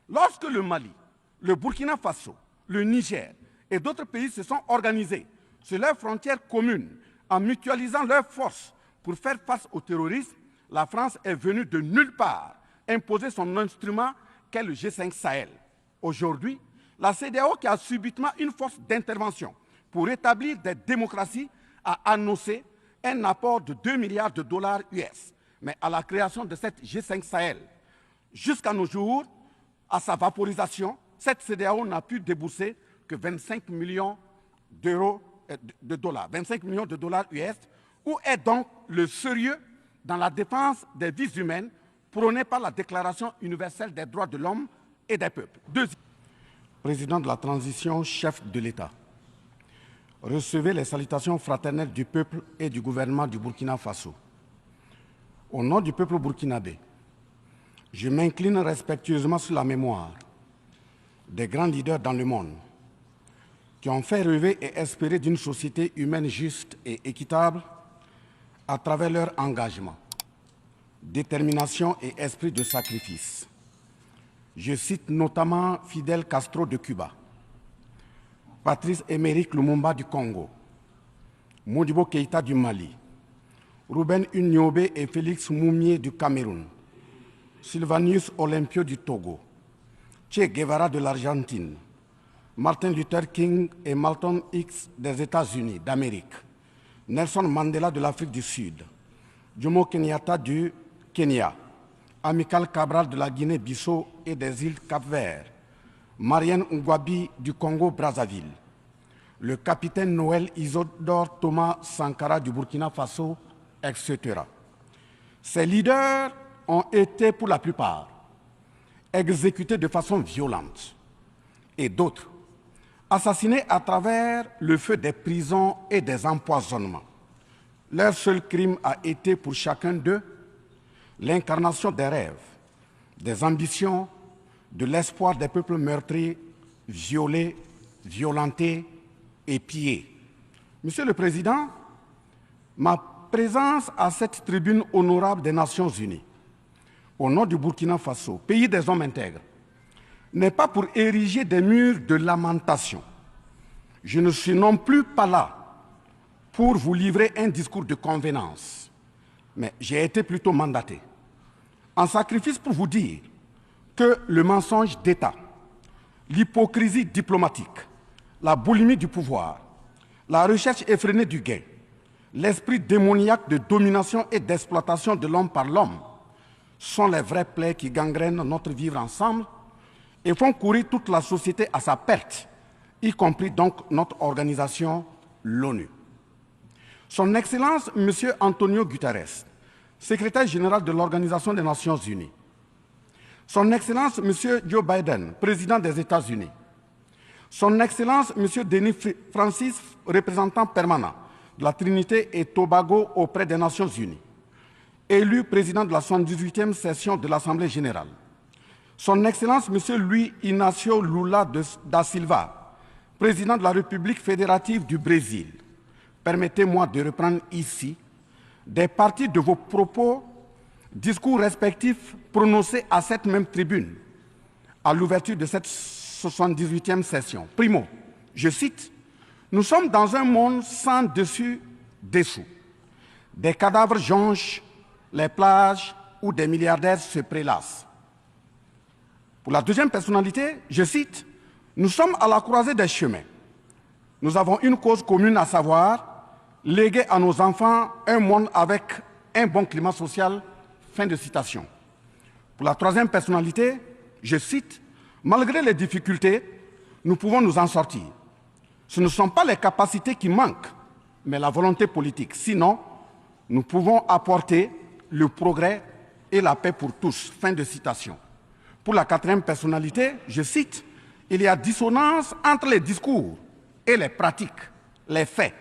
Lorsque le Mali, le Burkina Faso, le Niger et d'autres pays se sont organisés sur leurs frontières communes en mutualisant leurs forces pour faire face au terrorisme, la France est venue de nulle part imposer son instrument qu'est le G5 Sahel. Aujourd'hui, la CEDEAO, qui a subitement une force d'intervention pour établir des démocraties, a annoncé un apport de 2 milliards de dollars US. Mais à la création de cette G5 Sahel, jusqu'à nos jours, à sa vaporisation, cette CEDEAO n'a pu débourser que 25 millions de dollars, 25 millions de dollars US. Où est donc le sérieux dans la défense des vies humaines prônée par la Déclaration universelle des droits de l'homme et des peuples? Deuxième, président de la transition, chef de l'État, recevez les salutations fraternelles du peuple et du gouvernement du Burkina Faso. Au nom du peuple burkinabé, je m'incline respectueusement sur la mémoire des grands leaders dans le monde qui ont fait rêver et espérer d'une société humaine juste et équitable à travers leur engagement, détermination et esprit de sacrifice. Je cite notamment Fidel Castro de Cuba, Patrice Émeric Lumumba du Congo, Modibo Keïta du Mali, Ruben Unyobé et Félix Moumié du Cameroun, Sylvanus Olympio du Togo, Che Guevara de l'Argentine, Martin Luther King et Malcolm X des États-Unis d'Amérique, Nelson Mandela de l'Afrique du Sud, Jomo Kenyatta du Kenya, Amilcar Cabral de la Guinée-Bissau et des îles Cap-Vert, Marianne Ngouabi du Congo-Brazzaville, le capitaine Noël Isidore Thomas Sankara du Burkina Faso, etc. Ces leaders ont été, pour la plupart, exécutés de façon violente et d'autres assassinés à travers le feu des prisons et des empoisonnements. Leur seul crime a été pour chacun d'eux l'incarnation des rêves, des ambitions, de l'espoir des peuples meurtris, violés, violentés et pillés. Monsieur le Président, ma présence à cette tribune honorable des Nations Unies, au nom du Burkina Faso, pays des hommes intègres, n'est pas pour ériger des murs de lamentation. Je ne suis non plus pas là pour vous livrer un discours de convenance, mais j'ai été plutôt mandaté en sacrifice pour vous dire que le mensonge d'État, l'hypocrisie diplomatique, la boulimie du pouvoir, la recherche effrénée du gain, l'esprit démoniaque de domination et d'exploitation de l'homme par l'homme sont les vraies plaies qui gangrènent notre vivre ensemble et font courir toute la société à sa perte, y compris donc notre organisation, l'ONU. Son Excellence, M. Antonio Guterres, secrétaire général de l'Organisation des Nations Unies, Son Excellence, M. Joe Biden, président des États-Unis, Son Excellence, M. Denis Francis, représentant permanent de la Trinité et Tobago auprès des Nations Unies, élu président de la 78e session de l'Assemblée générale, Son Excellence, M. Luis Inácio Lula da Silva, président de la République fédérative du Brésil, permettez-moi de reprendre ici des parties de vos propos, discours respectifs prononcés à cette même tribune à l'ouverture de cette 78e session. Primo, je cite, « Nous sommes dans un monde sans dessus-dessous. Des cadavres jonchent les plages où des milliardaires se prélassent. » Pour la deuxième personnalité, je cite, « Nous sommes à la croisée des chemins. Nous avons une cause commune, à savoir léguer à nos enfants un monde avec un bon climat social. » Fin de citation. Pour la troisième personnalité, je cite, « Malgré les difficultés, nous pouvons nous en sortir. Ce ne sont pas les capacités qui manquent, mais la volonté politique. Sinon, nous pouvons apporter le progrès et la paix pour tous. » Fin de citation. Pour la quatrième personnalité, je cite, « Il y a dissonance entre les discours et les pratiques, les faits.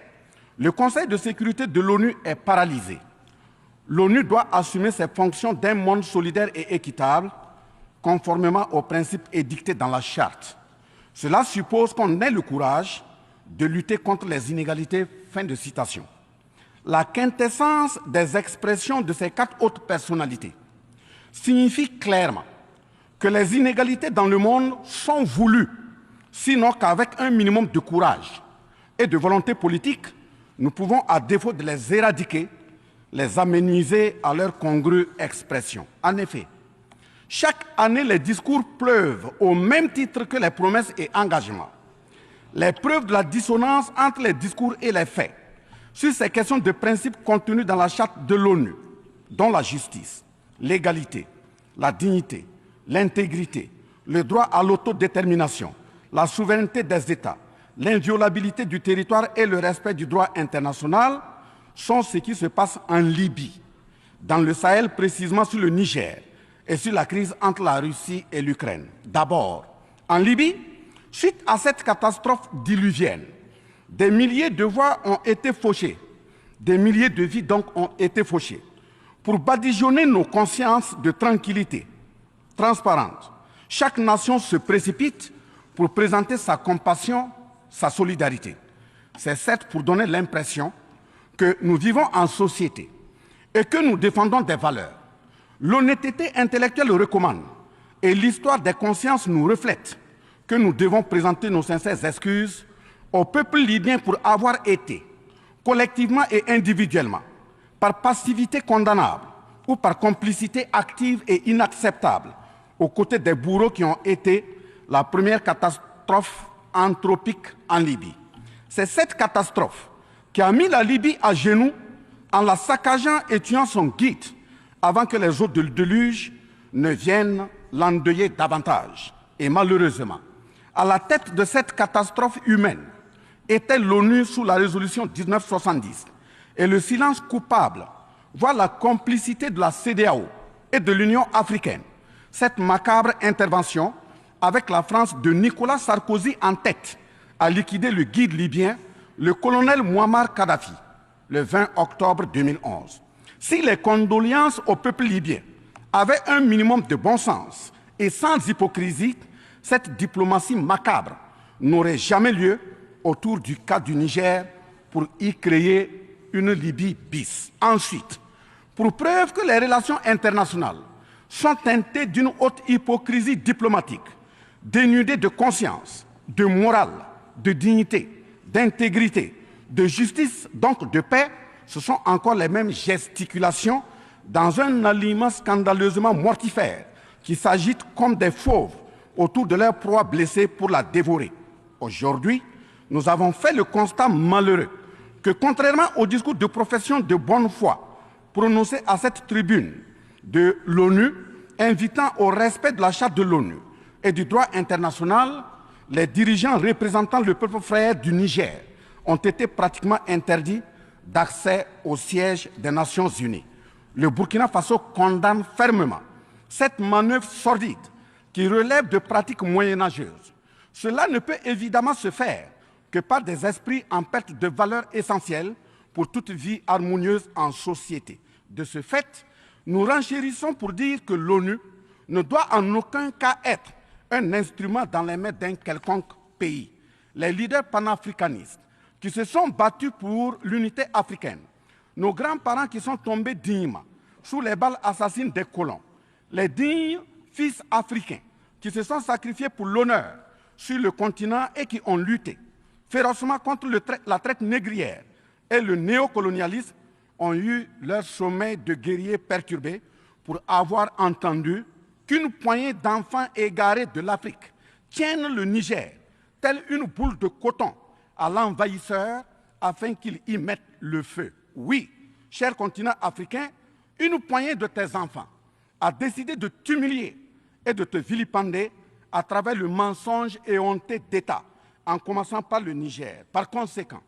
Le Conseil de sécurité de l'ONU est paralysé. L'ONU doit assumer ses fonctions d'un monde solidaire et équitable, conformément aux principes édictés dans la Charte. Cela suppose qu'on ait le courage de lutter contre les inégalités. » Fin de citation. La quintessence des expressions de ces quatre autres personnalités signifie clairement que les inégalités dans le monde sont voulues, sinon qu'avec un minimum de courage et de volonté politique, nous pouvons, à défaut de les éradiquer, les améniser à leur congrue expression. En effet, chaque année, les discours pleuvent au même titre que les promesses et engagements. Les preuves de la dissonance entre les discours et les faits sur ces questions de principes contenues dans la charte de l'ONU, dont la justice, l'égalité, la dignité, l'intégrité, le droit à l'autodétermination, la souveraineté des États, l'inviolabilité du territoire et le respect du droit international sont ce qui se passe en Libye, dans le Sahel, précisément sur le Niger, et sur la crise entre la Russie et l'Ukraine. D'abord, en Libye, suite à cette catastrophe diluvienne, des milliers de voix ont été fauchées, des milliers de vies donc ont été fauchées, pour badigeonner nos consciences de tranquillité transparente. Chaque nation se précipite pour présenter sa compassion, sa solidarité. C'est certes pour donner l'impression que nous vivons en société et que nous défendons des valeurs. L'honnêteté intellectuelle le recommande et l'histoire des consciences nous reflète que nous devons présenter nos sincères excuses au peuple libyen pour avoir été, collectivement et individuellement, par passivité condamnable ou par complicité active et inacceptable, aux côtés des bourreaux qui ont été la première catastrophe anthropique en Libye. C'est cette catastrophe qui a mis la Libye à genoux en la saccageant et tuant son guide avant que les eaux de déluge ne viennent l'endeuiller davantage. Et malheureusement, à la tête de cette catastrophe humaine était l'ONU sous la résolution 1970 et le silence coupable, voire la complicité de la CEDEAO et de l'Union africaine. Cette macabre intervention, avec la France de Nicolas Sarkozy en tête, a liquidé le guide libyen, le colonel Mouammar Kadhafi, le 20 octobre 2011. Si les condoléances au peuple libyen avaient un minimum de bon sens et sans hypocrisie, cette diplomatie macabre n'aurait jamais lieu autour du cas du Niger pour y créer une Libye bis. Ensuite, pour preuve que les relations internationales sont teintées d'une haute hypocrisie diplomatique, dénudées de conscience, de morale, de dignité, d'intégrité, de justice, donc de paix, ce sont encore les mêmes gesticulations dans un aliment scandaleusement mortifère qui s'agitent comme des fauves autour de leur proie blessée pour la dévorer. Aujourd'hui, nous avons fait le constat malheureux que, contrairement au discours de profession de bonne foi prononcé à cette tribune de l'ONU, invitant au respect de la charte de l'ONU et du droit international, les dirigeants représentant le peuple frère du Niger ont été pratiquement interdits d'accès au siège des Nations Unies. Le Burkina Faso condamne fermement cette manœuvre sordide qui relève de pratiques moyenâgeuses. Cela ne peut évidemment se faire que par des esprits en perte de valeurs essentielles pour toute vie harmonieuse en société. De ce fait, nous renchérissons pour dire que l'ONU ne doit en aucun cas être un instrument dans les mains d'un quelconque pays. Les leaders panafricanistes qui se sont battus pour l'unité africaine, nos grands-parents qui sont tombés dignement sous les balles assassines des colons, les dignes fils africains qui se sont sacrifiés pour l'honneur sur le continent et qui ont lutté férocement contre la traite négrière et le néocolonialisme ont eu leur sommeil de guerriers perturbés pour avoir entendu qu'une poignée d'enfants égarés de l'Afrique tiennent le Niger, telle une boule de coton, à l'envahisseur afin qu'il y mette le feu. Oui, cher continent africain, une poignée de tes enfants a décidé de t'humilier et de te vilipender à travers le mensonge éhonté d'État, en commençant par le Niger. Par conséquent,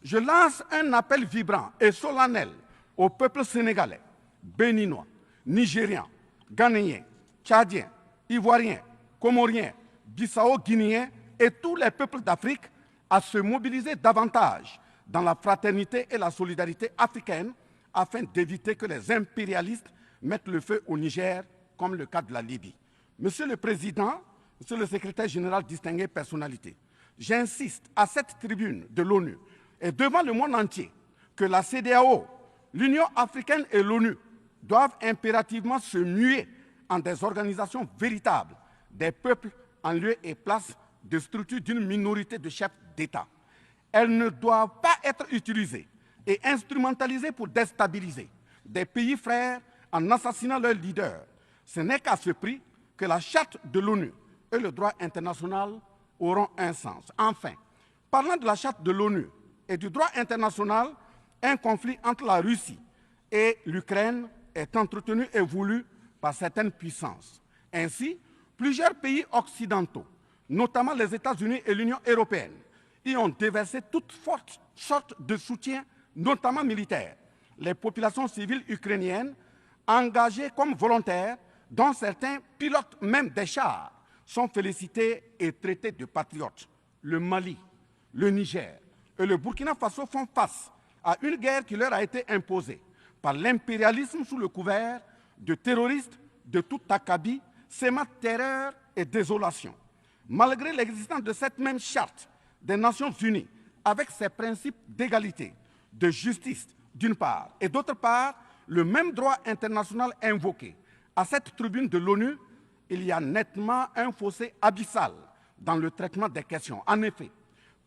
je lance un appel vibrant et solennel au peuple sénégalais, béninois, nigérian, ghanéen, tchadien, ivoirien, comorien, bissau-guinéen et tous les peuples d'Afrique à se mobiliser davantage dans la fraternité et la solidarité africaine afin d'éviter que les impérialistes mettent le feu au Niger, comme le cas de la Libye. Monsieur le Président, Monsieur le Secrétaire général, distingué personnalité, j'insiste à cette tribune de l'ONU et devant le monde entier que la CEDEAO, l'Union africaine et l'ONU doivent impérativement se muer en des organisations véritables des peuples en lieu et place de structures d'une minorité de chefs d'État. Elles ne doivent pas être utilisées et instrumentalisées pour déstabiliser des pays frères en assassinant leurs leaders. Ce n'est qu'à ce prix que la charte de l'ONU et le droit international auront un sens. Enfin, parlant de la charte de l'ONU et du droit international, un conflit entre la Russie et l'Ukraine est entretenu et voulu par certaines puissances. Ainsi, plusieurs pays occidentaux, notamment les États-Unis et l'Union européenne, y ont déversé toutes sortes de soutien, notamment militaire. Les populations civiles ukrainiennes, engagées comme volontaires, dont certains pilotent même des chars, sont félicités et traités de patriotes. Le Mali, le Niger et le Burkina Faso font face à une guerre qui leur a été imposée par l'impérialisme sous le couvert de terroristes de tout acabit, sémant terreur et désolation. Malgré l'existence de cette même charte des Nations Unies, avec ses principes d'égalité, de justice d'une part, et d'autre part, le même droit international invoqué à cette tribune de l'ONU, il y a nettement un fossé abyssal dans le traitement des questions. En effet,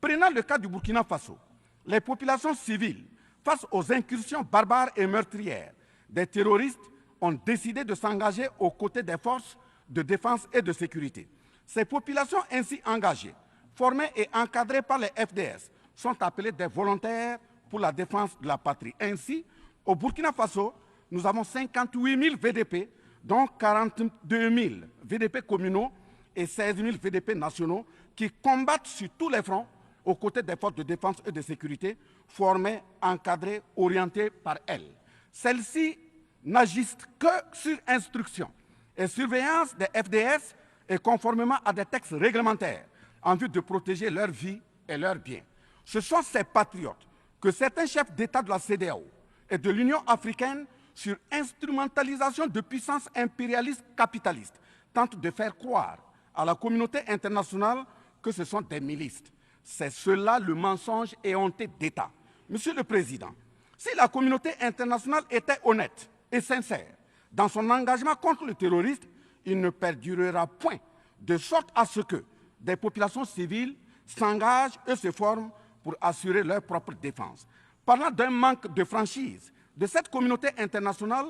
prenant le cas du Burkina Faso, les populations civiles, face aux incursions barbares et meurtrières des terroristes, ont décidé de s'engager aux côtés des forces de défense et de sécurité. Ces populations ainsi engagées, formées et encadrées par les FDS, sont appelées des volontaires pour la défense de la patrie. Ainsi, au Burkina Faso, nous avons 58 000 VDP, dont 42 000 VDP communaux et 16 000 VDP nationaux, qui combattent sur tous les fronts aux côtés des forces de défense et de sécurité, formées, encadrées, orientées par elles. Celles-ci n'agissent que sur instruction et surveillance des FDS et conformément à des textes réglementaires en vue de protéger leur vie et leurs biens. Ce sont ces patriotes que certains chefs d'État de la CEDEAO et de l'Union africaine, sur instrumentalisation de puissances impérialistes capitalistes, tentent de faire croire à la communauté internationale que ce sont des milices. C'est cela le mensonge éhonté d'État. Monsieur le Président, si la communauté internationale était honnête et sincère dans son engagement contre le terrorisme, il ne perdurera point, de sorte à ce que des populations civiles s'engagent et se forment pour assurer leur propre défense. Parlant d'un manque de franchise de cette communauté internationale,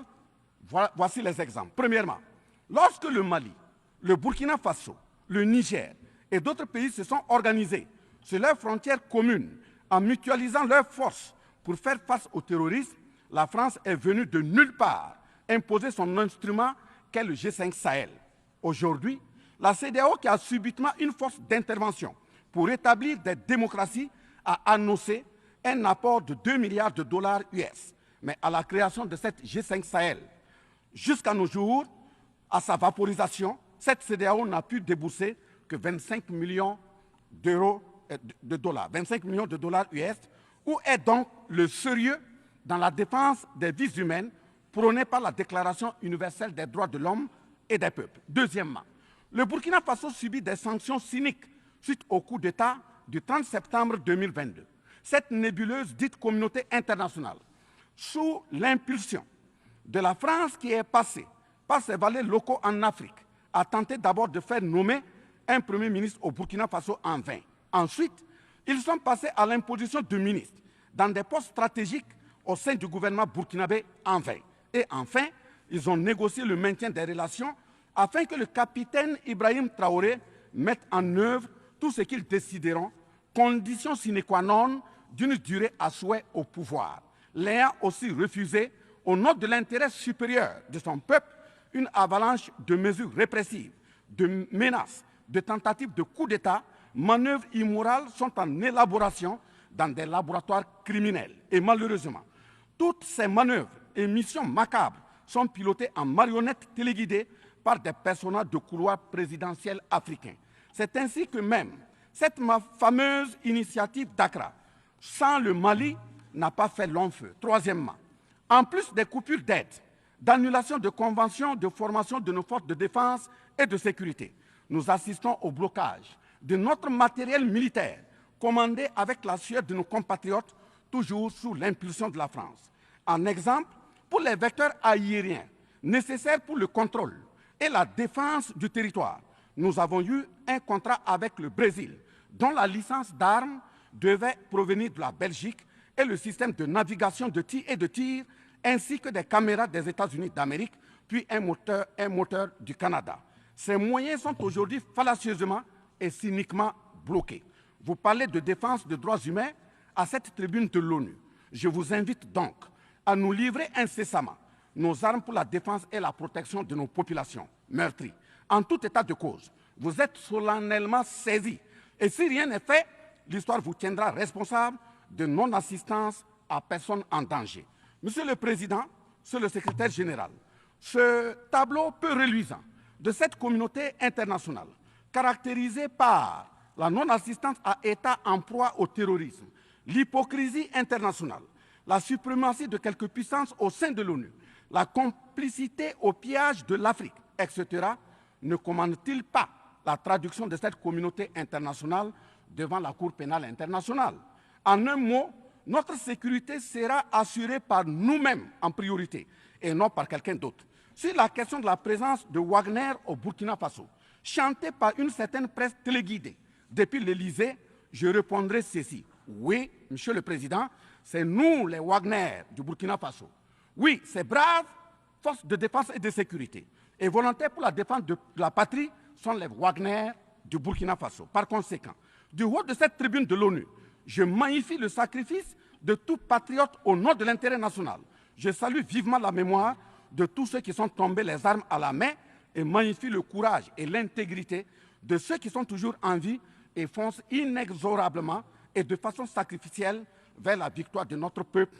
voici les exemples. Premièrement, lorsque le Mali, le Burkina Faso, le Niger et d'autres pays se sont organisés sur leurs frontières communes en mutualisant leurs forces pour faire face au terrorisme, la France est venue de nulle part imposer son instrument qu'est le G5 Sahel. Aujourd'hui, la CEDEAO, qui a subitement une force d'intervention pour établir des démocraties, a annoncé un apport de 2 milliards de dollars US. Mais à la création de cette G5 Sahel, jusqu'à nos jours, à sa vaporisation, cette CEDEAO n'a pu débourser que 25 millions de dollars, 25 millions de dollars US. Où est donc le sérieux dans la défense des vies humaines prônée par la Déclaration universelle des droits de l'homme et des peuples? Deuxièmement, le Burkina Faso subit des sanctions cyniques suite au coup d'État du 30 septembre 2022. Cette nébuleuse dite communauté internationale, sous l'impulsion de la France qui est passée par ses valets locaux en Afrique, a tenté d'abord de faire nommer un Premier ministre au Burkina Faso en vain. Ensuite, ils sont passés à l'imposition de ministres dans des postes stratégiques au sein du gouvernement burkinabé en vain. Et enfin, ils ont négocié le maintien des relations afin que le capitaine Ibrahim Traoré mette en œuvre tout ce qu'ils décideront, condition sine qua non d'une durée à souhait au pouvoir. L'ayant aussi refusé, au nom de l'intérêt supérieur de son peuple, une avalanche de mesures répressives, de menaces, de tentatives de coup d'État, manœuvres immorales sont en élaboration dans des laboratoires criminels. Et malheureusement, toutes ces manœuvres et missions macabres sont pilotées en marionnettes téléguidées par des personnages de couloir présidentiel africains. C'est ainsi que même cette fameuse initiative d'Accra, sans le Mali, n'a pas fait long feu. Troisièmement, en plus des coupures d'aide, d'annulation de conventions de formation de nos forces de défense et de sécurité, nous assistons au blocage de notre matériel militaire, commandé avec la sueur de nos compatriotes, toujours sous l'impulsion de la France. En exemple, pour les vecteurs aériens nécessaires pour le contrôle et la défense du territoire, nous avons eu un contrat avec le Brésil, dont la licence d'armes devait provenir de la Belgique et le système de navigation de tir, ainsi que des caméras des États-Unis d'Amérique, puis un moteur du Canada. Ces moyens sont aujourd'hui fallacieusement et cyniquement bloqués. Vous parlez de défense des droits humains à cette tribune de l'ONU. Je vous invite donc à nous livrer incessamment nos armes pour la défense et la protection de nos populations meurtries. En tout état de cause, vous êtes solennellement saisis. Et si rien n'est fait, l'histoire vous tiendra responsable de non-assistance à personne en danger. Monsieur le Président, Monsieur le Secrétaire général, ce tableau peu reluisant de cette communauté internationale, caractérisée par la non-assistance à États en proie au terrorisme, l'hypocrisie internationale, la suprématie de quelques puissances au sein de l'ONU, la complicité au pillage de l'Afrique, etc., ne commande-t-il pas la traduction de cette communauté internationale devant la Cour pénale internationale? En un mot, notre sécurité sera assurée par nous-mêmes en priorité et non par quelqu'un d'autre. Sur la question de la présence de Wagner au Burkina Faso, chantée par une certaine presse téléguidée depuis l'Élysée, je répondrai ceci. Oui, Monsieur le Président, c'est nous les Wagner du Burkina Faso. Oui, ces braves forces de défense et de sécurité et volontaires pour la défense de la patrie sont les Wagner du Burkina Faso. Par conséquent, du haut de cette tribune de l'ONU, je magnifie le sacrifice de tout patriote au nom de l'intérêt national. Je salue vivement la mémoire de tous ceux qui sont tombés les armes à la main et magnifie le courage et l'intégrité de ceux qui sont toujours en vie et foncent inexorablement et de façon sacrificielle vers la victoire de notre peuple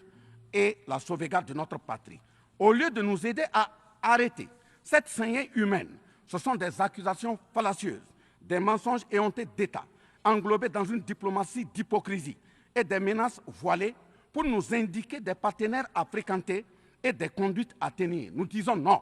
et la sauvegarde de notre patrie. Au lieu de nous aider à arrêter cette saignée humaine, ce sont des accusations fallacieuses, des mensonges éhontés d'État, englobés dans une diplomatie d'hypocrisie et des menaces voilées pour nous indiquer des partenaires à fréquenter et des conduites à tenir. Nous disons non.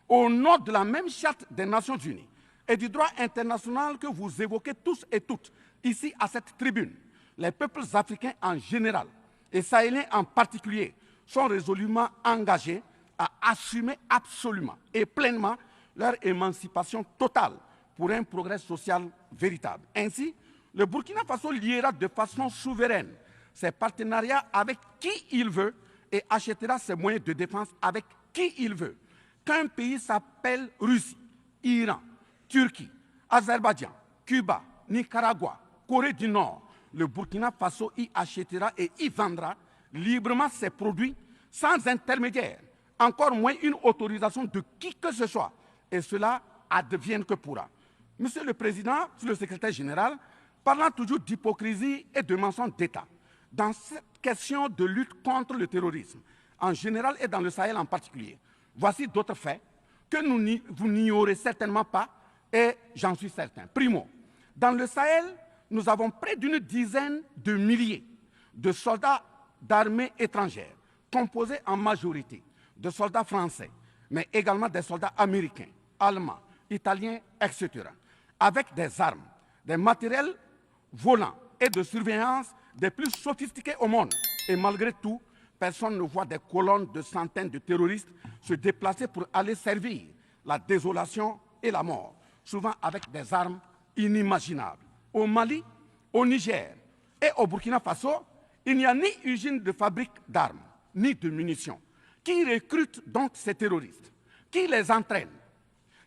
Au nom de la même charte des Nations Unies et du droit international que vous évoquez tous et toutes ici à cette tribune, les peuples africains en général et sahéliens en particulier sont résolument engagés à assumer absolument et pleinement leur émancipation totale pour un progrès social véritable. Ainsi, le Burkina Faso liera de façon souveraine ses partenariats avec qui il veut et achètera ses moyens de défense avec qui il veut. Qu'un pays s'appelle Russie, Iran, Turquie, Azerbaïdjan, Cuba, Nicaragua, Corée du Nord, le Burkina Faso y achètera et y vendra librement ses produits sans intermédiaire, encore moins une autorisation de qui que ce soit. Et cela advienne que pourra. Monsieur le Président, Monsieur le Secrétaire général, parlant toujours d'hypocrisie et de mensonges d'État, dans cette question de lutte contre le terrorisme, en général et dans le Sahel en particulier, voici d'autres faits que vous n'ignorez certainement pas et j'en suis certain. Primo, dans le Sahel, nous avons près d'une dizaine de milliers de soldats d'armées étrangères, composés en majorité de soldats français, mais également des soldats américains, allemands, italiens, etc., avec des armes, des matériels volants et de surveillance des plus sophistiqués au monde. Et malgré tout, personne ne voit des colonnes de centaines de terroristes se déplacer pour aller servir la désolation et la mort, souvent avec des armes inimaginables. Au Mali, au Niger et au Burkina Faso, il n'y a ni usine de fabrique d'armes, ni de munitions. Qui recrute donc ces terroristes? Qui les entraîne?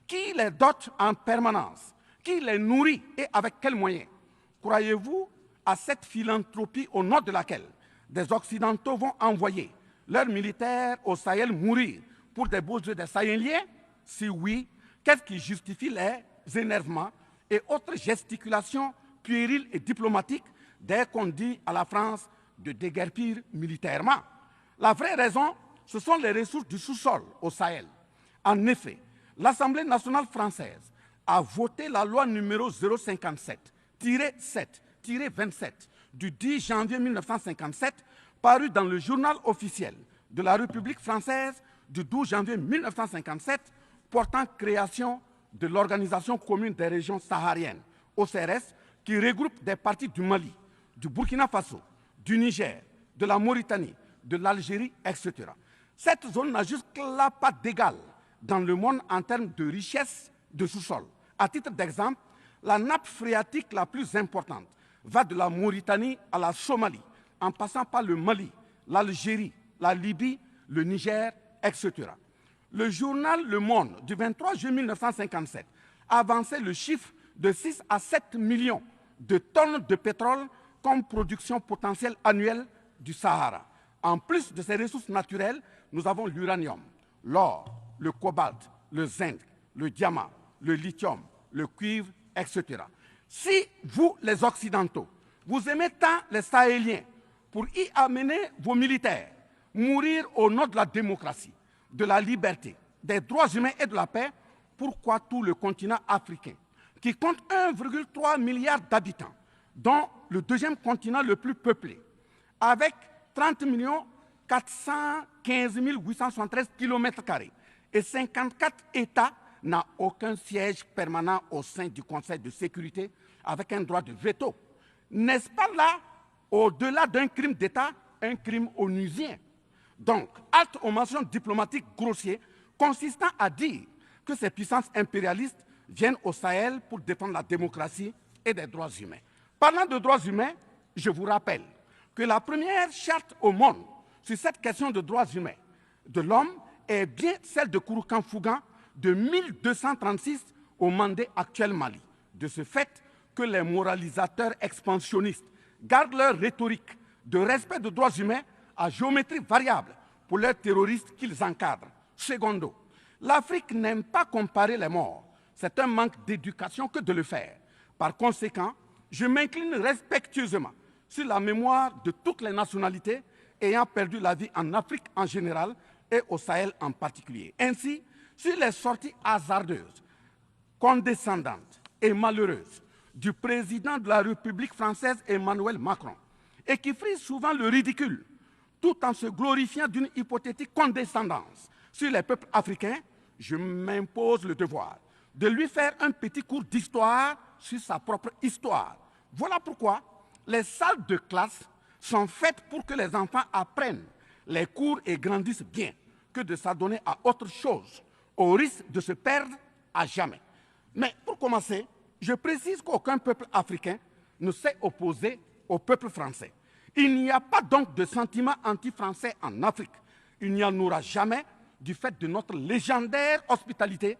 Qui les dote en permanence? Qui les nourrit et avec quels moyens? Croyez-vous à cette philanthropie au nom de laquelle des Occidentaux vont envoyer leurs militaires au Sahel mourir pour des beaux yeux des Sahéliens? Si oui, qu'est-ce qui justifie les énervements et autres gesticulations puériles et diplomatiques dès qu'on dit à la France de déguerpir militairement? La vraie raison, ce sont les ressources du sous-sol au Sahel. En effet, l'Assemblée nationale française a voté la loi numéro 057-7-27 du 10 janvier 1957, parue dans le journal officiel de la République française du 12 janvier 1957, portant création de l'Organisation commune des régions sahariennes, OCRS, qui regroupe des parties du Mali, du Burkina Faso, du Niger, de la Mauritanie, de l'Algérie, etc. Cette zone n'a jusque-là pas d'égal dans le monde en termes de richesse de sous-sol, À titre d'exemple, la nappe phréatique la plus importante va de la Mauritanie à la Somalie, en passant par le Mali, l'Algérie, la Libye, le Niger, etc. Le journal Le Monde du 23 juin 1957 avançait le chiffre de 6 à 7 millions de tonnes de pétrole comme production potentielle annuelle du Sahara. En plus de ces ressources naturelles, nous avons l'uranium, l'or, le cobalt, le zinc, le diamant, le lithium, le cuivre, etc. Si vous, les Occidentaux, vous aimez tant les Sahéliens pour y amener vos militaires, mourir au nom de la démocratie, de la liberté, des droits humains et de la paix, pourquoi tout le continent africain, qui compte 1,3 milliard d'habitants, dont le deuxième continent le plus peuplé, avec 30 415 873 km² et 54 États, n'a aucun siège permanent au sein du Conseil de sécurité avec un droit de veto? N'est-ce pas là, au-delà d'un crime d'État, un crime onusien? Donc, halte aux mentions diplomatiques grossiers consistant à dire que ces puissances impérialistes viennent au Sahel pour défendre la démocratie et des droits humains. Parlant de droits humains, je vous rappelle que la première charte au monde sur cette question de droits humains de l'homme est bien celle de Kouroukan-Fougan de 1236 au Mandé actuel Mali. De ce fait que les moralisateurs expansionnistes gardent leur rhétorique de respect des droits humains à géométrie variable pour leurs terroristes qu'ils encadrent. Secondo, l'Afrique n'aime pas comparer les morts. C'est un manque d'éducation que de le faire. Par conséquent, je m'incline respectueusement sur la mémoire de toutes les nationalités ayant perdu la vie en Afrique en général et au Sahel en particulier. Ainsi, sur les sorties hasardeuses, condescendantes et malheureuses du président de la République française Emmanuel Macron, et qui frise souvent le ridicule, tout en se glorifiant d'une hypothétique condescendance sur les peuples africains, je m'impose le devoir de lui faire un petit cours d'histoire sur sa propre histoire. Voilà pourquoi les salles de classe sont faites pour que les enfants apprennent les cours et grandissent bien, que de s'adonner à autre chose, au risque de se perdre à jamais. Mais pour commencer, je précise qu'aucun peuple africain ne s'est opposé au peuple français. Il n'y a pas donc de sentiment anti-français en Afrique. Il n'y en aura jamais du fait de notre légendaire hospitalité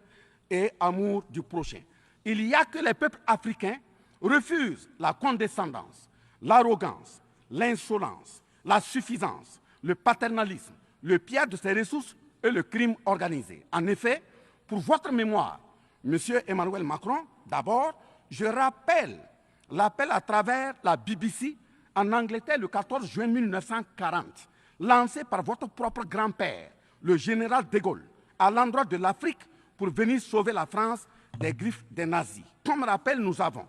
et amour du prochain. Il y a que les peuples africains refusent la condescendance, l'arrogance, l'insolence, la suffisance, le paternalisme, le pillage de ses ressources et le crime organisé. En effet, pour votre mémoire, M. Emmanuel Macron, d'abord, je rappelle l'appel à travers la BBC en Angleterre le 14 juin 1940, lancé par votre propre grand-père, le général de Gaulle, à l'endroit de l'Afrique pour venir sauver la France des griffes des nazis. Comme rappel, nous avons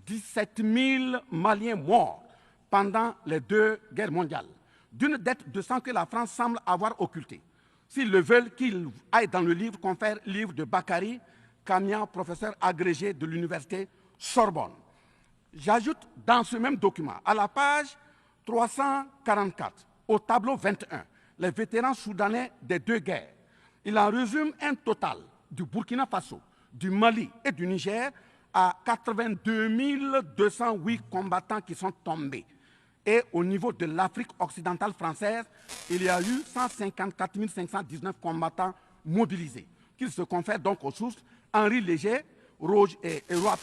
17 000 Maliens morts pendant les 2 guerres mondiales, d'une dette de sang que la France semble avoir occultée. S'ils le veulent, qu'ils aillent dans le livre, confère livre de Bakary Kamian, professeur agrégé de l'université Sorbonne. J'ajoute dans ce même document, à la page 344, au tableau 21, les vétérans soudanais des 2 guerres. Il en résume un total du Burkina Faso, du Mali et du Niger à 82 208 combattants qui sont tombés. Et au niveau de l'Afrique occidentale française, il y a eu 154 519 combattants mobilisés, qu'ils se confèrent donc aux sources Henri Léger,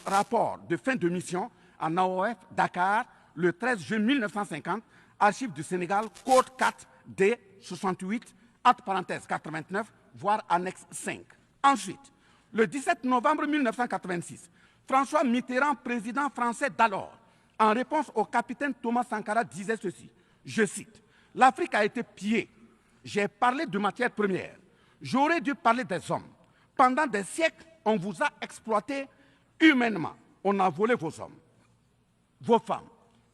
rapport de fin de mission en AOF Dakar, le 13 juin 1950, archives du Sénégal, code 4 D 68, acte parenthèse 89, voire annexe 5. Ensuite, le 17 novembre 1986, François Mitterrand, président français d'alors, en réponse au capitaine Thomas Sankara, disait ceci, je cite, « L'Afrique a été pillée. J'ai parlé de matières premières. J'aurais dû parler des hommes. Pendant des siècles, on vous a exploité humainement. On a volé vos hommes, vos femmes,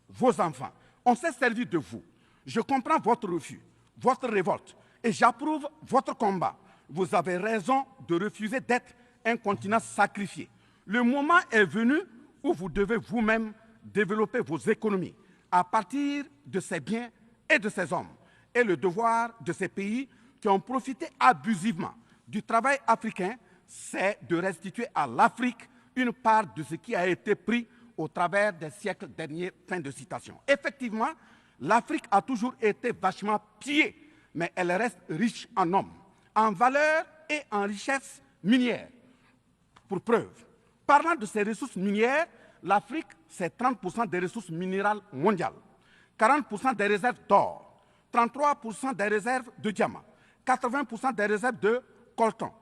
vos enfants. On s'est servi de vous. Je comprends votre refus, votre révolte, et j'approuve votre combat. Vous avez raison de refuser d'être un continent sacrifié. Le moment est venu où vous devez vous-même développer vos économies à partir de ces biens et de ces hommes. Et le devoir de ces pays qui ont profité abusivement du travail africain, c'est de restituer à l'Afrique une part de ce qui a été pris au travers des siècles derniers. Fin de citation. Effectivement, l'Afrique a toujours été vachement pillée, mais elle reste riche en hommes, en valeurs et en richesses minières. Pour preuve, parlant de ses ressources minières, l'Afrique, c'est 30% des ressources minérales mondiales, 40% des réserves d'or, 33% des réserves de diamants, 80% des réserves de coltan,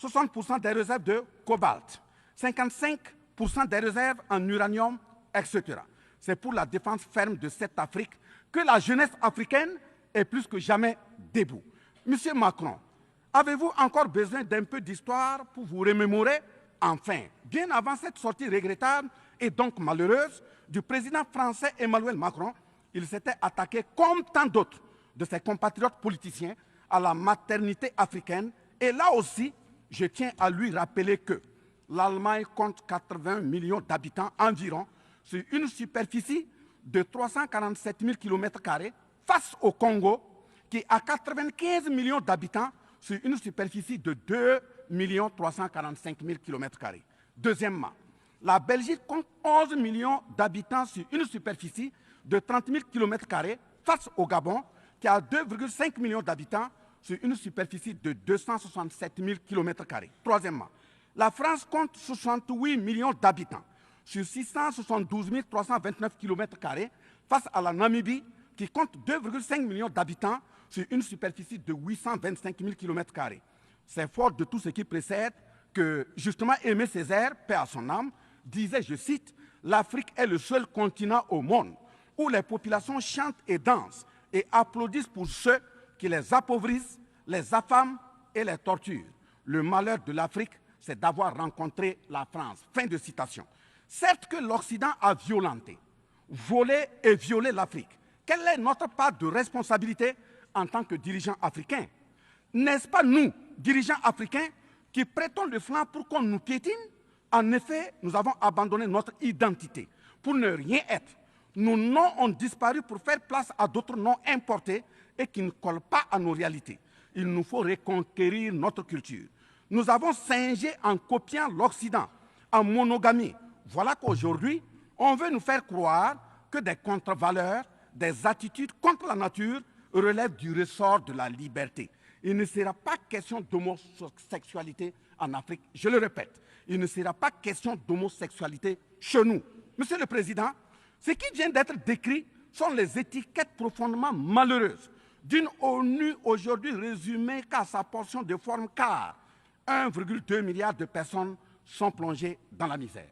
60% des réserves de cobalt, 55% des réserves en uranium, etc. C'est pour la défense ferme de cette Afrique que la jeunesse africaine est plus que jamais debout. Monsieur Macron, avez-vous encore besoin d'un peu d'histoire pour vous remémorer? Enfin, bien avant cette sortie regrettable et donc malheureuse du président français Emmanuel Macron, il s'était attaqué, comme tant d'autres de ses compatriotes politiciens, à la maternité africaine. Et là aussi, je tiens à lui rappeler que l'Allemagne compte 80 millions d'habitants environ sur une superficie de 347 000 km² face au Congo, qui a 95 millions d'habitants sur une superficie de 2 345 000 km². Deuxièmement, la Belgique compte 11 millions d'habitants sur une superficie de 30 000 km² face au Gabon, qui a 2,5 millions d'habitants sur une superficie de 267 000 km². Troisièmement, la France compte 68 millions d'habitants sur 672 329 km² face à la Namibie, qui compte 2,5 millions d'habitants sur une superficie de 825 000 km². C'est fort de tout ce qui précède que, justement, Aimé Césaire, paix à son âme, disait, je cite, « L'Afrique est le seul continent au monde où les populations chantent et dansent et applaudissent pour ceux qui les appauvrissent, les affament et les torturent. Le malheur de l'Afrique, c'est d'avoir rencontré la France. » Fin de citation. Certes que l'Occident a violenté, volé et violé l'Afrique. Quelle est notre part de responsabilité en tant que dirigeants africains? N'est-ce pas nous, dirigeants africains, qui prêtons le flanc pour qu'on nous piétine? En effet, nous avons abandonné notre identité pour ne rien être. Nos noms ont disparu pour faire place à d'autres noms importés et qui ne collent pas à nos réalités. Il nous faut reconquérir notre culture. Nous avons singé en copiant l'Occident, en monogamie. Voilà qu'aujourd'hui, on veut nous faire croire que des contre-valeurs, des attitudes contre la nature relèvent du ressort de la liberté. Il ne sera pas question d'homosexualité en Afrique, je le répète. Il ne sera pas question d'homosexualité chez nous. Monsieur le Président, ce qui vient d'être décrit sont les étiquettes profondément malheureuses d'une ONU aujourd'hui résumée qu'à sa portion de forme, car 1,2 milliard de personnes sont plongées dans la misère.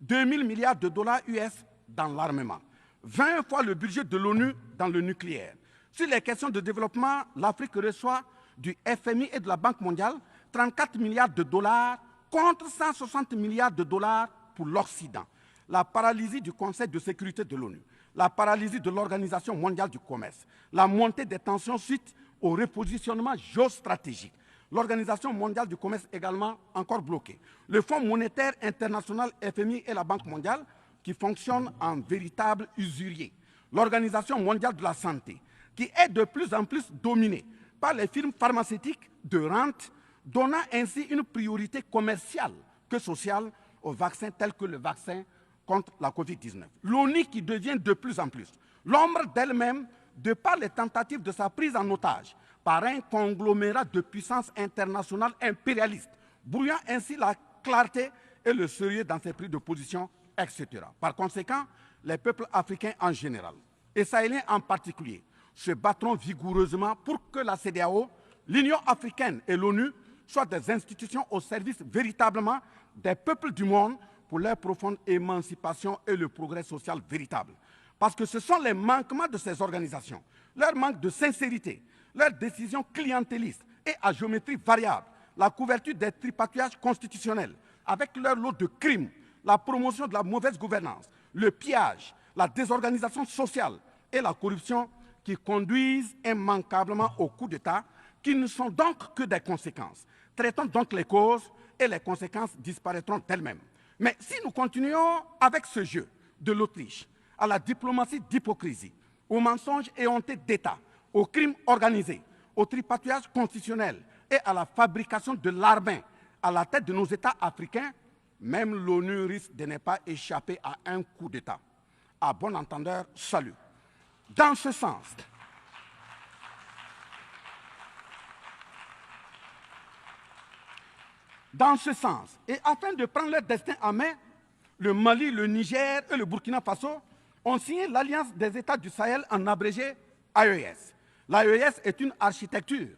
2 000 milliards de dollars US dans l'armement. 20 fois le budget de l'ONU dans le nucléaire. Sur les questions de développement, l'Afrique reçoit du FMI et de la Banque mondiale 34 milliards de dollars contre 160 milliards de dollars pour l'Occident. La paralysie du Conseil de sécurité de l'ONU, la paralysie de l'Organisation mondiale du commerce, la montée des tensions suite au repositionnement géostratégique. L'Organisation mondiale du commerce également encore bloquée. Le Fonds monétaire international FMI et la Banque mondiale qui fonctionnent en véritable usurier. L'Organisation mondiale de la santé qui est de plus en plus dominée par les firmes pharmaceutiques de rente, donnant ainsi une priorité commerciale que sociale aux vaccins tels que le vaccin contre la Covid-19. L'ONU qui devient de plus en plus l'ombre d'elle-même de par les tentatives de sa prise en otage par un conglomérat de puissances internationales impérialistes, brouillant ainsi la clarté et le sérieux dans ses prises de position, etc. Par conséquent, les peuples africains en général, et sahéliens en particulier, se battront vigoureusement pour que la CEDEAO, l'Union africaine et l'ONU soient des institutions au service véritablement des peuples du monde pour leur profonde émancipation et le progrès social véritable. Parce que ce sont les manquements de ces organisations, leur manque de sincérité, leurs décisions clientélistes et à géométrie variable, la couverture des tripatouillages constitutionnels avec leur lot de crimes, la promotion de la mauvaise gouvernance, le pillage, la désorganisation sociale et la corruption qui conduisent immanquablement au coup d'État, qui ne sont donc que des conséquences. Traitons donc les causes et les conséquences disparaîtront d'elles-mêmes. Mais si nous continuons avec ce jeu de l'Autriche, à la diplomatie d'hypocrisie, aux mensonges éhontés d'État, aux crimes organisés, au tripatouillage constitutionnel et à la fabrication de larbin à la tête de nos États africains, même l'ONU risque de ne pas échapper à un coup d'État. À bon entendeur, salut. Dans ce sens, et afin de prendre leur destin en main, le Mali, le Niger et le Burkina Faso ont signé l'Alliance des États du Sahel, en abrégé AES. L'AES est une architecture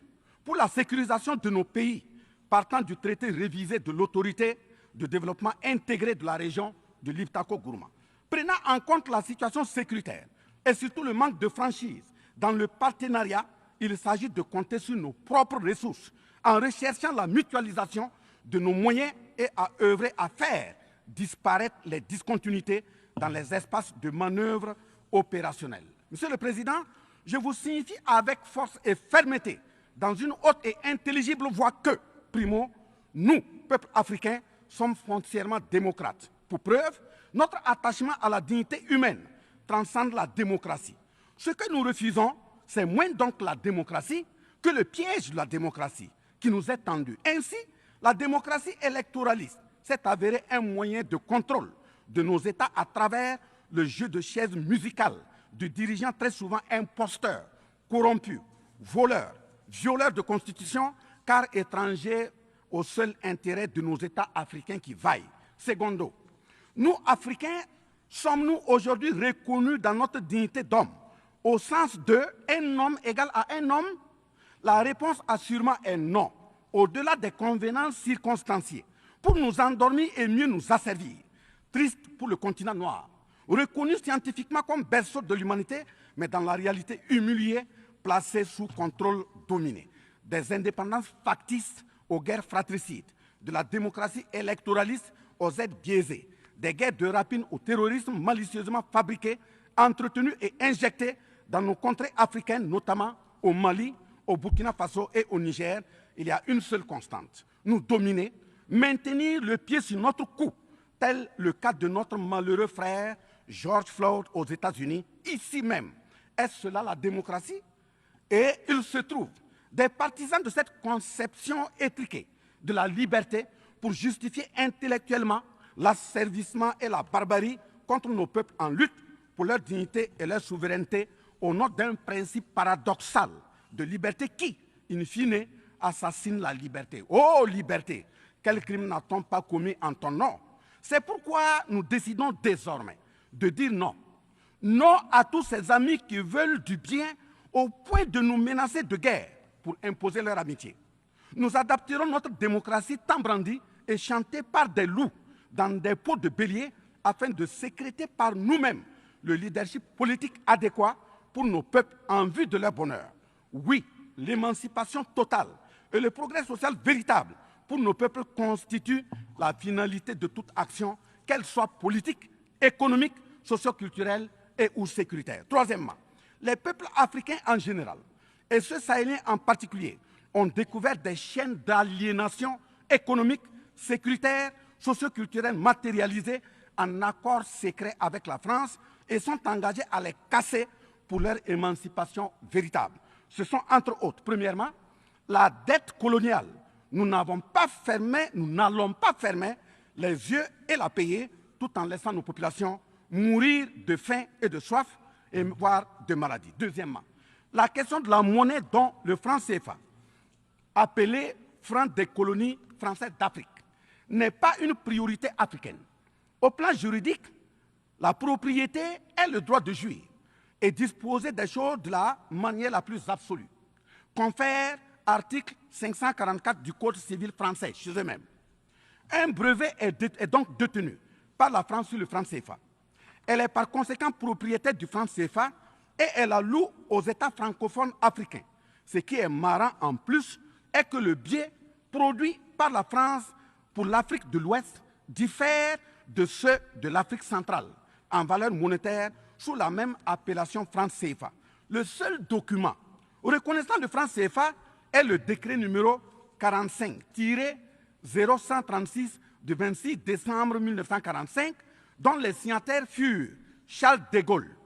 pour la sécurisation de nos pays, partant du traité révisé de l'autorité de développement intégré de la région de l'Iptako-Gourma. Prenant en compte la situation sécuritaire et surtout le manque de franchise dans le partenariat, il s'agit de compter sur nos propres ressources en recherchant la mutualisation de nos moyens et à œuvrer à faire disparaître les discontinuités dans les espaces de manœuvre opérationnels. Monsieur le Président, je vous signifie avec force et fermeté, dans une haute et intelligible voix que, primo, nous, peuple africain, sommes foncièrement démocrates. Pour preuve, notre attachement à la dignité humaine transcende la démocratie. Ce que nous refusons, c'est moins donc la démocratie que le piège de la démocratie qui nous est tendu. Ainsi, la démocratie électoraliste s'est avérée un moyen de contrôle de nos États à travers le jeu de chaises musicales de dirigeants très souvent imposteurs, corrompus, voleurs, violeurs de constitution, car étrangers au seul intérêt de nos États africains qui vaillent. Secondo, nous, Africains, sommes-nous aujourd'hui reconnus dans notre dignité d'homme, au sens de un homme égal à un homme? La réponse assurément est non, au-delà des convenances circonstanciées, pour nous endormir et mieux nous asservir. Triste pour le continent noir, reconnu scientifiquement comme berceau de l'humanité, mais dans la réalité humilié, placé sous contrôle dominé. Des indépendances factices aux guerres fratricides, de la démocratie électoraliste aux aides biaisées, des guerres de rapine au terrorisme malicieusement fabriquées, entretenues et injectées dans nos contrées africaines, notamment au Mali, au Burkina Faso et au Niger. Il y a une seule constante: nous dominer, maintenir le pied sur notre cou, tel le cas de notre malheureux frère George Floyd aux États-Unis, ici même. Est-ce cela la démocratie? Et il se trouve des partisans de cette conception étriquée de la liberté pour justifier intellectuellement l'asservissement et la barbarie contre nos peuples en lutte pour leur dignité et leur souveraineté au nom d'un principe paradoxal de liberté qui, in fine, assassine la liberté. Oh liberté, quel crime n'a-t-on pas commis en ton nom? C'est pourquoi nous décidons désormais de dire non. Non à tous ces amis qui veulent du bien au point de nous menacer de guerre pour imposer leur amitié. Nous adapterons notre démocratie tant brandie et chantée par des loups dans des pots de bélier afin de sécréter par nous-mêmes le leadership politique adéquat pour nos peuples en vue de leur bonheur. Oui, l'émancipation totale et le progrès social véritable pour nos peuples constituent la finalité de toute action, qu'elle soit politique, économique, socio-culturelle et ou sécuritaire. Troisièmement, les peuples africains en général, et ceux sahéliens en particulier, ont découvert des chaînes d'aliénation économique, sécuritaire, socio-culturelle matérialisées en accord secret avec la France et sont engagés à les casser pour leur émancipation véritable. Ce sont entre autres, premièrement, la dette coloniale. Nous n'allons pas fermer les yeux et la payer tout en laissant nos populations mourir de faim et de soif et voire de maladie. Deuxièmement, la question de la monnaie dont le franc CFA, appelé franc des colonies françaises d'Afrique, n'est pas une priorité africaine. Au plan juridique, la propriété est le droit de jouir et disposer des choses de la manière la plus absolue. Confère article 544 du Code civil français chez eux-mêmes. Un brevet est donc détenu par la France sur le franc CFA. Elle est par conséquent propriétaire du franc CFA et elle la loue aux États francophones africains. Ce qui est marrant en plus est que le billet produit par la France pour l'Afrique de l'Ouest diffère de ceux de l'Afrique centrale en valeur monétaire sous la même appellation franc CFA. Le seul document reconnaissant le franc CFA est le décret numéro 45-0136 du 26 décembre 1945, dont les signataires furent Charles de Gaulle,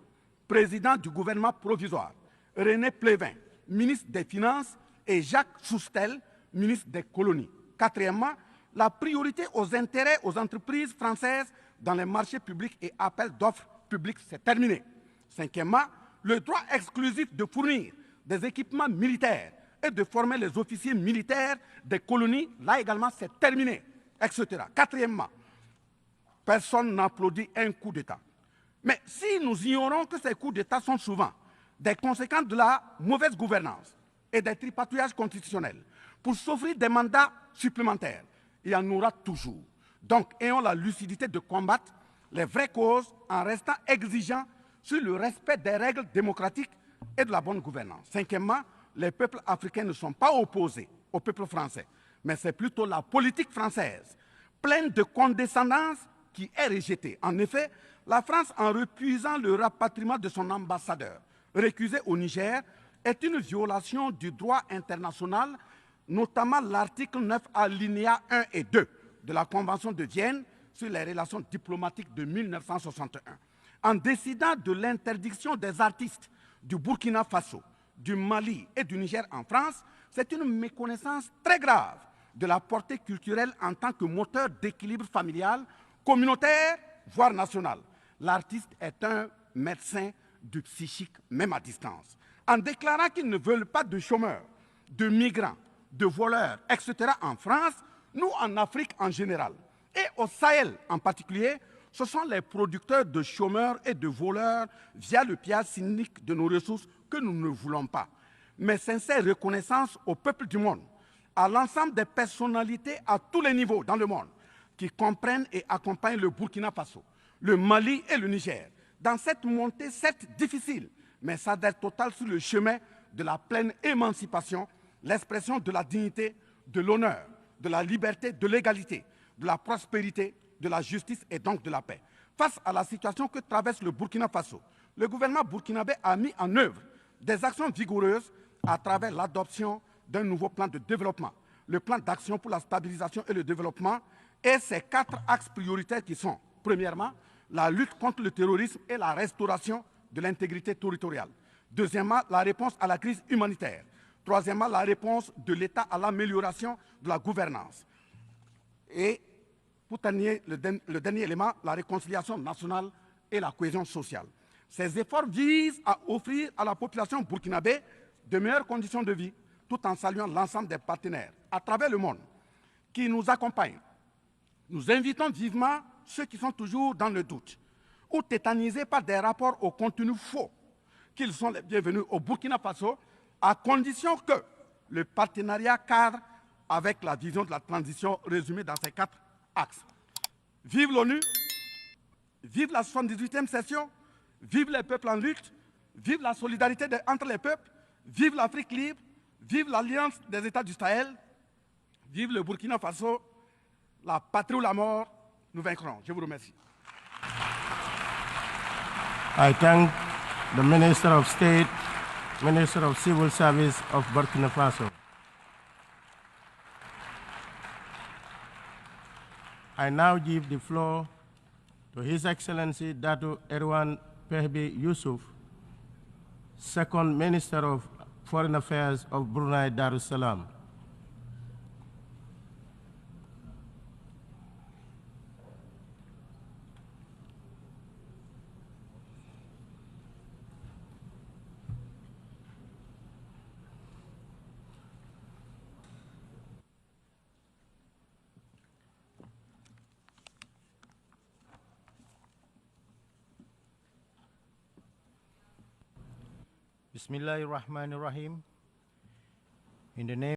président du gouvernement provisoire, René Pleven, ministre des Finances, et Jacques Soustel, ministre des Colonies. Quatrièmement, la priorité aux intérêts aux entreprises françaises dans les marchés publics et appels d'offres publics, c'est terminé. Cinquièmement, le droit exclusif de fournir des équipements militaires et de former les officiers militaires des colonies, là également c'est terminé, etc. Quatrièmement, personne n'applaudit un coup d'État. Mais si nous ignorons que ces coups d'État sont souvent des conséquences de la mauvaise gouvernance et des tripatouillages constitutionnels pour s'offrir des mandats supplémentaires, il y en aura toujours. Donc, ayons la lucidité de combattre les vraies causes en restant exigeants sur le respect des règles démocratiques et de la bonne gouvernance. Cinquièmement, les peuples africains ne sont pas opposés au peuple français, mais c'est plutôt la politique française, pleine de condescendance, qui est rejetée. En effet, la France, en refusant le rapatriement de son ambassadeur récusé au Niger, est une violation du droit international, notamment l'article 9 alinéa 1 et 2 de la Convention de Vienne sur les relations diplomatiques de 1961. En décidant de l'interdiction des artistes du Burkina Faso, du Mali et du Niger en France, c'est une méconnaissance très grave de la portée culturelle en tant que moteur d'équilibre familial, communautaire, voire national. L'artiste est un médecin du psychique, même à distance. En déclarant qu'ils ne veulent pas de chômeurs, de migrants, de voleurs, etc. en France, nous en Afrique en général, et au Sahel en particulier, ce sont les producteurs de chômeurs et de voleurs via le pillage cynique de nos ressources que nous ne voulons pas. Mais sincère reconnaissance au peuple du monde, à l'ensemble des personnalités à tous les niveaux dans le monde qui comprennent et accompagnent le Burkina Faso, le Mali et le Niger dans cette montée, certes difficile, mais s'adhère totale sur le chemin de la pleine émancipation, l'expression de la dignité, de l'honneur, de la liberté, de l'égalité, de la prospérité, de la justice et donc de la paix. Face à la situation que traverse le Burkina Faso, le gouvernement burkinabé a mis en œuvre des actions vigoureuses à travers l'adoption d'un nouveau plan de développement, le plan d'action pour la stabilisation et le développement, et ses 4 axes prioritaires qui sont, premièrement, la lutte contre le terrorisme et la restauration de l'intégrité territoriale. Deuxièmement, la réponse à la crise humanitaire. Troisièmement, la réponse de l'État à l'amélioration de la gouvernance. Et pour terminer, le dernier élément, la réconciliation nationale et la cohésion sociale. Ces efforts visent à offrir à la population burkinabé de meilleures conditions de vie, tout en saluant l'ensemble des partenaires à travers le monde qui nous accompagnent. Nous invitons vivement ceux qui sont toujours dans le doute ou tétanisés par des rapports au contenu faux qu'ils sont les bienvenus au Burkina Faso, à condition que le partenariat cadre avec la vision de la transition résumée dans ces 4 axes. Vive l'ONU, vive la 78e session, vive les peuples en lutte, vive la solidarité entre les peuples, vive l'Afrique libre, vive l'Alliance des États du Sahel, vive le Burkina Faso, la patrie ou la mort, nous vaincrons. Je vous remercie. I thank the Minister of State, Minister of Civil Service of Burkina Faso. I now give the floor to His Excellency Dato Erwan Pehbe Yusuf, Second Minister of Foreign Affairs of Brunei Darussalam. Bismillahirrahmanirrahim. In the name